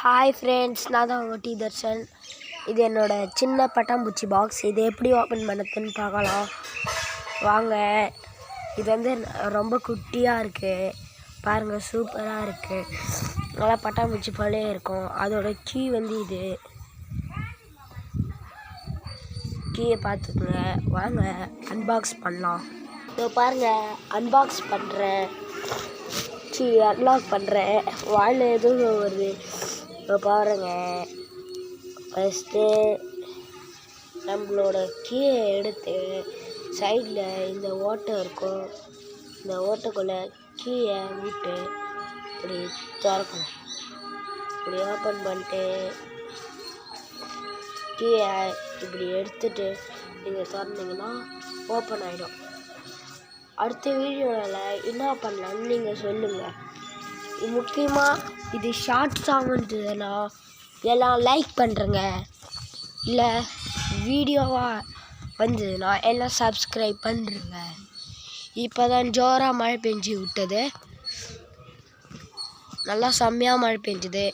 Hi friends, நான் தான் உங்கள் டி தர்ஷன். இது என்னோடய சின்ன பட்டாம்பூச்சி பாக்ஸ். இது எப்படி ஓப்பன் பண்ணதுன்னு பார்க்கலாம் வாங்க. இது வந்து ரொம்ப குட்டியாக இருக்குது பாருங்கள், சூப்பராக இருக்குது. நல்லா பட்டாம்பூச்சி போலே இருக்கும். அதோட கீ வந்து இது. கீயை பார்த்துக்குங்க வாங்க, அன்பாக்ஸ் பண்ணலாம். இப்போ பாருங்கள், அன்பாக்ஸ் பண்ணுறேன், அன்லாக் பண்ணுறேன். வாயில் எதுவும் வருது. இப்போ பாருங்கள், ஃபஸ்ட்டு நம்மளோட கீயை எடுத்து சைடில் இந்த ஓட்டை இருக்கும், இந்த ஓட்டைக்குள்ளே கீயை விட்டு இப்படி திறக்கணும். இப்படி ஓப்பன் பண்ணிட்டு கீயை இப்படி எடுத்துட்டு நீங்கள் திறந்தீங்கன்னா ஓப்பன் ஆகிடும். அடுத்த வீடியோவில் என்ன பண்ணலான்னு நீங்கள் சொல்லுங்கள். முக்கியமாக இது ஷார்ட் சாங்குன்றதுனா எல்லாம் லைக் பண்ணுறேங்க. இல்லை வீடியோவாக வந்ததுன்னா எல்லாம் சப்ஸ்கிரைப் பண்ணுறேங்க. இப்போ தான் ஜோராக மழை பெஞ்சு விட்டது, நல்லா செம்மையாக மழை பெஞ்சுது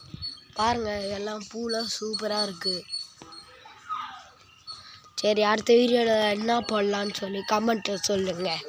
பாருங்கள். எல்லாம் பூலாம் சூப்பராக இருக்குது. சரி, அடுத்த வீடியோவில் என்ன போடலான்னு சொல்லி கமெண்ட்டில் சொல்லுங்கள்.